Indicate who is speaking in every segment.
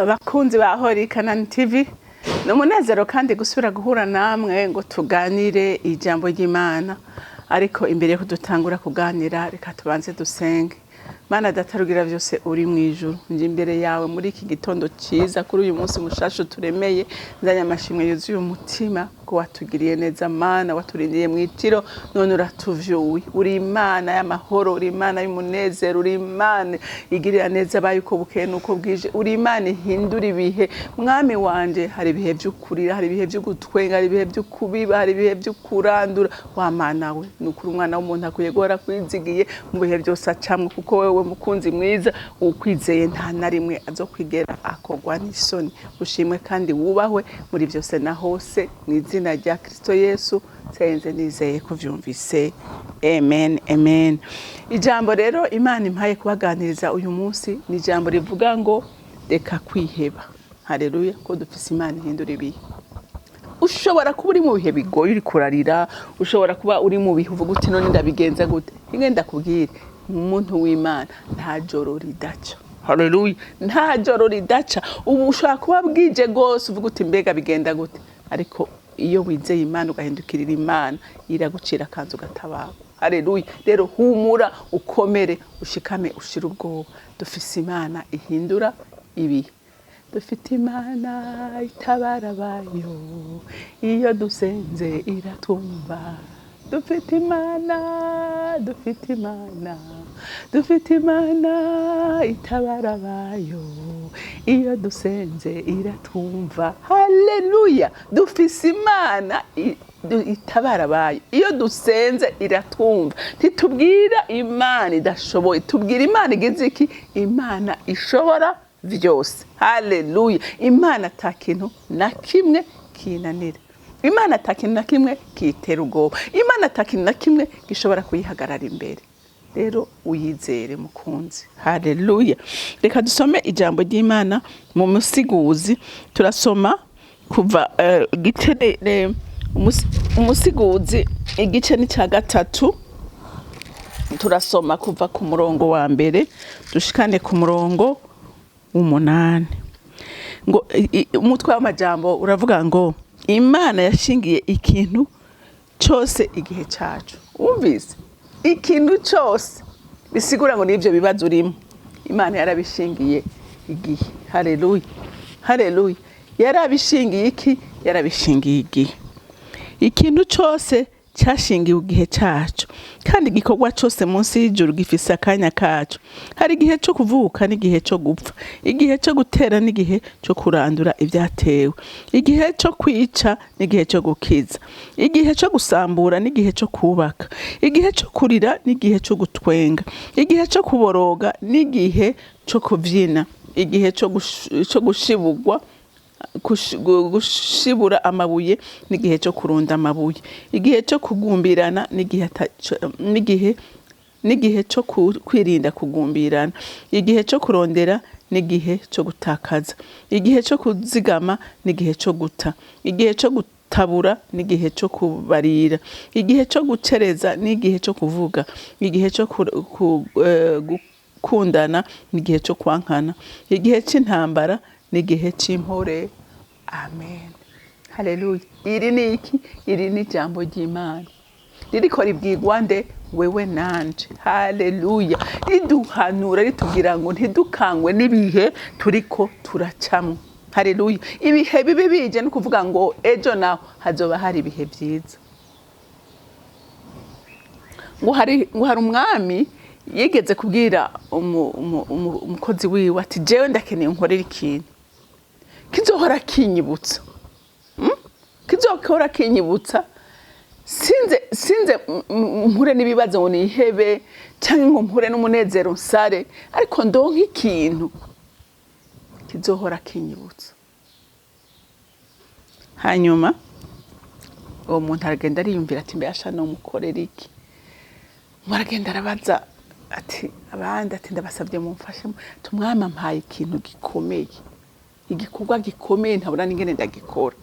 Speaker 1: Abakunzi ba REKA TV, n'umunezero kandi gusubira guhura namwe ngo tuganire ijambo ry'Imana. Ariko imbere yo kudutangura kuganira, reka tubanze dusenge. Mana datarugira byose uri mu ijuru, nje imbere yawe muri iki gitondo cyiza kuri uyu munsi mushasho turemeye, nzanya amashimwe yuzuye umutima ko watugiriye neza Mana, waturindiye mu itiro, none uratuvyuye. Uri Imana y'amahoro, uri Imana y'umunezero, uri Imana igirira neza abaye uko bukeye nuko bwije, uri Imana ihindura ibihe. Mwami wanje, hari ibihe by'ukurira, hari ibihe by'ugutwenga, hari ibihe by'ukubiba, hari ibihe by'ukurandura. Wa Mana we, nukuri umwana w'umuntu akwiye guhora kwizigiye mu bihe byose acamwe, kuko wewe mukunzi mwiza, ukwizeye nta na rimwe azokwigera akogwa n'isoni. Ushimwe kandi wubahwe muri byose na hose, mu izina rya Kristo Yesu senze nizeye kuvyumvise. Amen, amen. Ijambo rero Imana impaye kubaganiriza uyu munsi ni ijambo rivuga ngo reka kwiheba. Haleluya, ko dufise Imana ihindura ibihe. Ushobora kuba uri mu bihe bigoye uri kurarira, ushobora kuba uri mu bihe uvuga uti none ndabigenza gute. Ingenda kubwire umuntu w'Imana nta joro ridaca. Haleluya, nta joro ridaca. Ubu ushobora kuba bwije gose uvuga uti mbega bigenda gute, ariko iyo wizeye Imana ugahindukirira Imana iragucira kanzu gatabako. Haleluya, rero humura ukomere ushikame ushira ubwoba. Dufise Imana ihindura ibihe. Dufite Imana itabara bayo, iyo dusenze iratumva. Dufite Imana, dufite Imana, dufite Imana itabara bayo, iyo dusenze iratumva. Haleluya, dufise Imana itabara bayo, iyo dusenze iratumva. Ntitubwira Imana idashoboye, tubwira Imana igize iki? Imana ishobora vyose. Haleluya, Imana atakintu na kimwe kinanira. Imana atakintu na kimwe kitera ubwoba. Imana atakintu na kimwe gishobora kuyihagarara imbere. Rero uyizere mukunzi. Haleluya. Reka dusome ijambo ry'Imana mu musiguzi. Turasoma kuva umusiguzi igice ni cya gatatu. Turasoma kuva ku murongo wa mbere dushikane ku murongo w'umunani. Ngo umutwe w'amajambo uravuga ngo Imana yashingiye ikintu cyose igihe cyacu. Umvise? Ikintu cyose bisigura ngo nivyo bibazo urimo, Imana yarabishingiye igihe. Haleluya, haleluya. Yarabishingiye iki? Yarabishingiye igihe. Ikintu cyose cyashingiwe igihe cyacu, kandi igikorwa cyose munsi y'ijuru gifise akanya kacu. Hari igihe cyo kuvuka n'igihe cyo gupfa, igihe cyo gutera n'igihe cyo kurandura ibyatewe, igihe cyo kwica n'igihe cyo gukiza, igihe cyo gusambura n'igihe cyo kubaka, igihe cyo kurira n'igihe cyo gutwenga, igihe cyo kuboroga n'igihe cyo kubyina, igihe cyo gushibura amabuye n'igihe cyo kurunda amabuye, igihe cyo kugumbirana n'igihe cyo kwirinda kugumbirana, igihe cyo kurondera n'igihe cyo gutakaza, igihe cyo kuzigama n'igihe cyo guta, igihe cyo gutabura n'igihe cyo kubarira, igihe cyo gucereza n'igihe cyo kuvuga, igihe cyo gukundana n'igihe cyo kwankana, igihe cy'intambara n'igihe cy'impore. Amen. Haleluya. Iri ni iki? Iri ni ijambo ry'Imana. Ririko ribwirwa nde? Wewe nanje. Haleluya. Riduhanura ritubwira ngo ntidukangwe n'ibihe turiko turacamwe. Haleluya. Ibihe bibi bije no kuvuga ngo ejo naho hazoba hari ibihe byiza. Ngo hari umwami yigeze kubwira umukozi wiwe ati jewe ndakeneye nkorera ikintu kizohora kinyibutsa, kizohora kinyibutsa, sinze mpure n'ibibazo ngo nihebe cyangwa ngo mpure n'umunezero nsare, ariko ndonka ikintu kizohora kinyibutsa. Hanyuma uwo muntu aragenda ariyumvira ati mbe ashana umukorera iki? Aragenda arabaza ati abandi ati ndabasabye mumfashe, tumwama mpaye ikintu gikomeye, igikorwa gikomeye ntabona n'ingene ndagikora.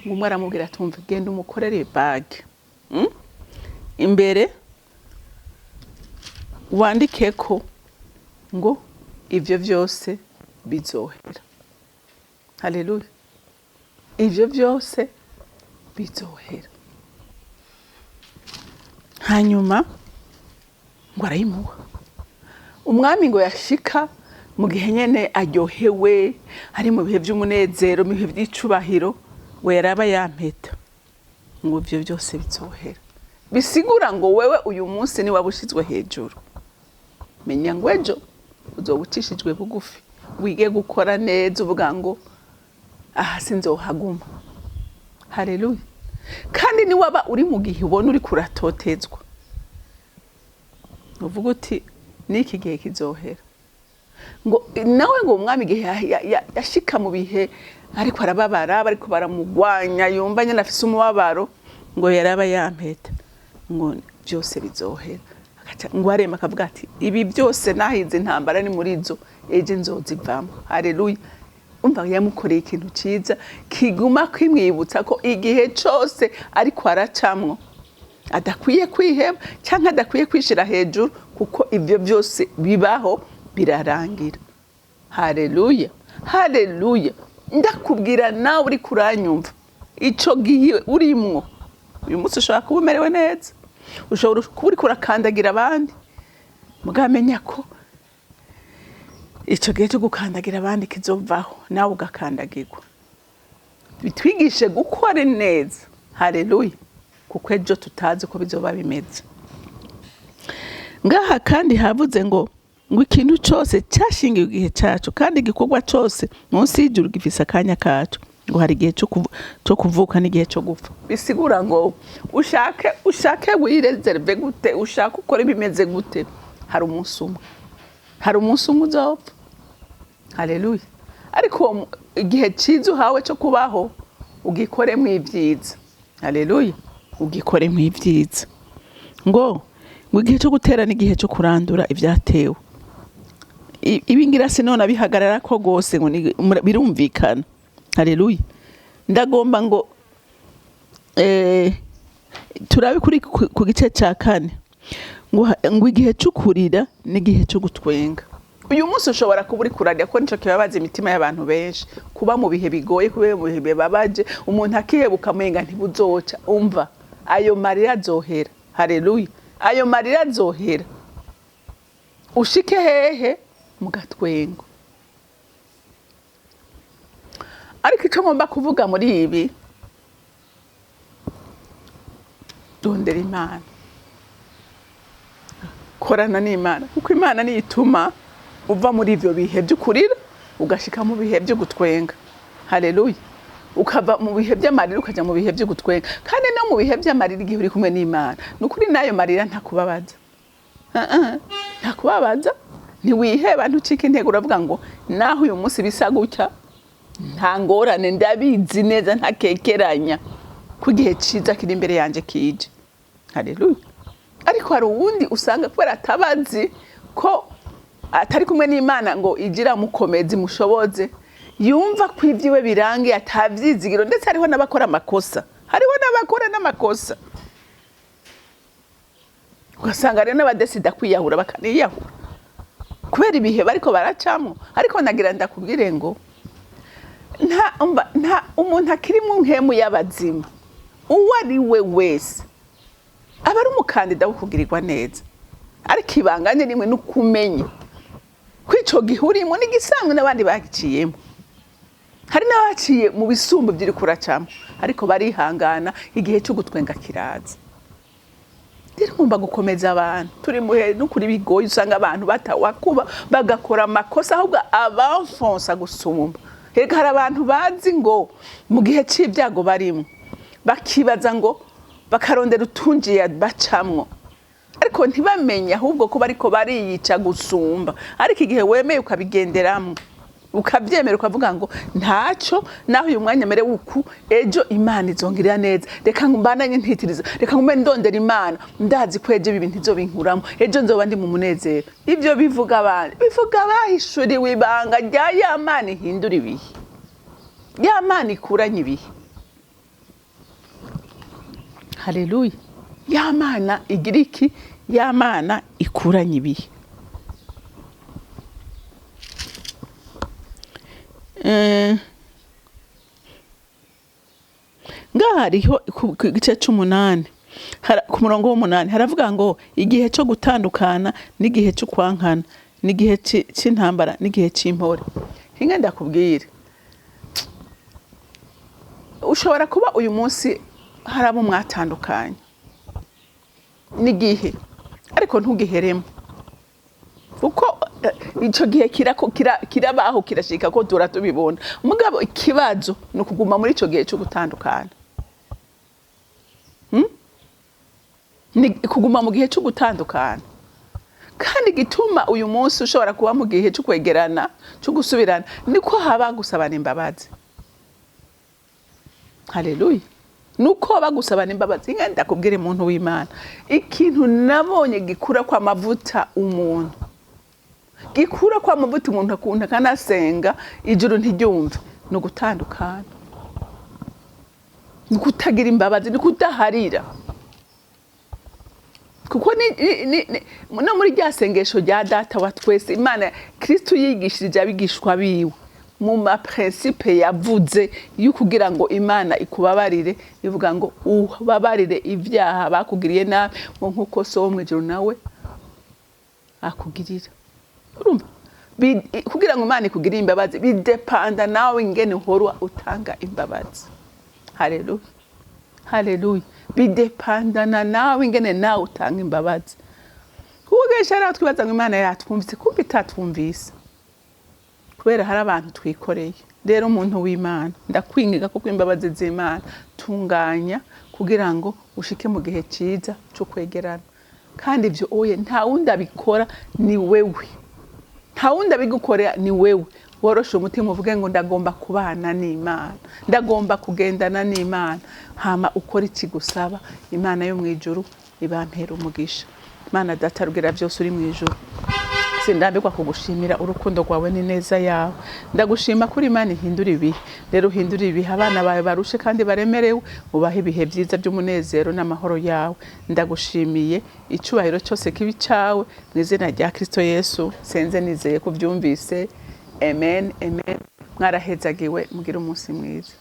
Speaker 1: Umwe aramubwira ati umva genda umukorere bage, imbere wandikeko ngo ivyo vyose bizohera. Haleluya. Ivyo byose bizohera. Hanyuma ngo arayimuha. Umwami ngo yashika mu gihe nyene aryohewe, ari mu bihe by'umunezero, mu bihe by'icubahiro, we yaraba yampeta ngo ivyo byose bizohera. Bisigura ngo wewe uyu munsi ni wabushizwe hejuru. Menya ngo ejo uzobucishijwe bugufi, wige gukora neza, uvuga ngo aha sinzohaguma. Haleluya. Kandi ni waba uri mu gihe ubona uri kuratotezwa, uvuga uti niki gihe kizohera. Ngo nawe ngo umwami gihe yashika mu bihe ariko arababara, ariko baramugwanya, yumva nyene afise umubabaro, ngo yaraba yampeta ngo byose bizohera. Ngo arema akavuga ati ibi byose nahize intambara ni muri zo, eje nzozivamo. Haleluya. Umva yamukoreye ikintu ciza kiguma kwimwibutsa ko igihe cyose ariko aracamwo adakwiye kwiheba cyangwa adakwiye kwishira hejuru, kuko ibyo byose bibaho birarangira. Haleluya. Haleluya. Ndakubwira nawe uri kuranyumva, ico gihe urimwo uyu munsi ushobora kuba umerewe neza, ushobora kuba uri kurakandagira abandi, mugamenya ko ico gihe cyo gukandagira abandi kizovaho, nawe ugakandagirwa. Bitwigishe gukora neza. Haleluya. Kuko ejo tutazi ko bizoba bimeze. Ngaha kandi havuze ngo ikintu cyose cyashingiwe igihe cyacu, kandi igikorwa cyose munsi y'ijuru gifise akanya kacu. Ngo hari igihe cyo kuvuka n'igihe cyo gupfa. Bisigura ngo ushake wireserve gute, ushaka ukora ibimeze gute, hari umunsi umwe. Hari umunsi umwe uzopfa. Haleluya. Ariko igihe cyiza uhawe cyo kubaho ugikoremo ibyiza. Haleluya. Ugikoremo ibyiza. Ngo igihe cyo gutera n'igihe cyo kurandura ibyatewe. Ibi ngira sinona bihagarara ko gose ngo birumvikana. Haleluya. Ndagomba ngo turabe kuri ku gice cya 4 ngo igihe cyo kurira n'igihe cyo gutwenga. Uyu munsi ushobora kuba uri kurarira ko nico kibabaza imitima y'abantu benshi, kuba mu bihe bigoye, kuba mu bihe bibabaje, umuntu akihebuka menga ntibuzoca. Umva, ayo marira azohera. Haleluya. Ayo marira azohera. Ushike hehe? Mu gatwengo. Ariko icyo ngomba kuvuga muri ibi, dondera Imana, korana n'Imana, kuko Imana niyo ituma uva muri ivyo bihe byo kurira ugashika mu bihe byo gutwenga. Haleluya. Ukava mu bihe by'amarira ukaja mu bihe byo gutwenga. Kandi no mu bihe by'amarira igihe uri kumwe n'Imana, nukuri nayo marira ntakubabaza. Ntakubabaza. Ntiwiheba, ntucike intego, uravuga ngo naho uyu munsi bisa gutya, nta ngorane, ndabizi neza, ntakekeranya ku gihe ciza kiri imbere yanje kije. Haleluya. Ariko hari uwundi usanga kubera atabazi ko atari kumwe n'Imana ngo igira mukomezi mushoboze, yumva ko ivyiwe birangiye, atavyizigiro, ndetse hariho n'abakora amakosa. Hariho n'abakora n'amakosa. Ugasanga rero n'abadesida kwiyahura bakaniyahura kubera ibihe bariko baracamwo. Ariko nagira ndakubwire ngo nta umuntu akiri mu nkemu y'abazima, uwo ari we wese aba ari umukandida wo kugirirwa neza. Ariko ibangane rimwe n'ukumenya kwico gihurimo n'igisanzwe n'abandi bagiciyemo. Hari n'abaciye mu bisumbu byiri kuracamo, ariko barihangana, igihe cyo gutwenga kiraza. Ngomba gukomeza abantu. Turi muhe n'ukuri bigoye, usanga abantu batawakuba bagakora amakosa, ahubwo abafonsa gusumba. Hega hari abantu bazi ngo mu gihe c'ibyago barimo bakibaza ngo bakarondera utunjiye bacamwo, ariko ntibamenye ahubwo ko bariko bariyica gusumba. Ariko igihe wemeye ukabigenderamo, ukabyemera, ukavuga ngo ntaco, naho uyu mwanya mere uku, ejo Imana izongirira neza, reka ngumbandanye ntitiriza, reka ngumbe ndondera Imana, ndazi ko ejo ibintu izobinkuramo, ejo nzoba ndi mu munezero. Ivyo bivuga abandi, bivuga bahishuriwe ibanga rya ya Mana ihindura ibihe, ya Mana ikuranye ibihe. Haleluya. Ya Mana igira iki? Ya Mana ikuranye ibihe. ngaha hariho ku gice c'umunani ku murongo w'umunani haravuga ngo igihe cyo gutandukana n'igihe cyo kwankana n'igihe c'intambara n'igihe c'impore. Hinga ndakubwire, ushobora kuba uyu munsi hari abo mwatandukanye n'igihe, ariko ntugiheremo, kuko ico gihe kirabaho kirashika ko turatubibona. Mugabo ikibazo ni ukuguma muri ico gihe cyo gutandukana, ni kuguma mu gihe cyo gutandukana. Kandi gituma uyu munsi ushobora kuba mu gihe cyo kwegerana cyo gusubirana niko haba gusabana imbabazi. Haleluya. Nuko bagusabana imbabazi. Inga ndakubwira umuntu w'Imana, ikintu nabonye gikura kwa mavuta umuntu, gikura kwa mavuta umuntu akunda kanasenga ijuru ntiryumve, no gutandukana, ni kutagira imbabazi, ni kudaharira. Kuko no muri rya sengesho rya data wa twese Imana Kristo yigishirije abigishwa biwe mu ma principe yavuze yukugira ngo Imana ikubabarire, ivuga ngo ubabarire ibyaha bakugiriye nabi nkuko so mu ijuru nawe akugirira. Urumva, kugira ngo Imana ikugirire imbabazi bidepanda nawe ingene uhora utanga imbabazi. Haleluya, haleluya. Bidepandana nawe ingene nawe utanga imbabazi. Kugesha rero twibaza ngo Imana yatwumvise, kumbe itatwumvise, kubera hari abantu twikoreye. Rero umuntu w'Imana ndakwingiga kuko imbabazi z'Imana tunganya kugira ngo ushike mu gihe ciza cyo kwegerana. Kandi ivyo oye nta wundi abikora, ni wewe. Nta wundi abigukorera, ni wewe. Woroshe umutima uvuge ngo ndagomba kubana n'Imana, ndagomba kugendana n'Imana, hama ukora iki gusaba Imana yo mwijuru ibampera umugisha. Imana data rugira byose uri mwijuru, sindambikwa kugushimira urukundo rwawe n'ineza yawe. Ndagushima kuri Imana ihindura ibihe. Rero uhindura ibihe abana bawe barushe kandi baremerewe, ubahe ibihe byiza by'umunezero n'amahoro yawe. Ndagushimiye, icubahiro cyose kibi cawe mu izina rya Kristo Yesu senze nizeye ko byumvise. Amen, amen. Mwarahezagiwe, mugira umunsi mwiza.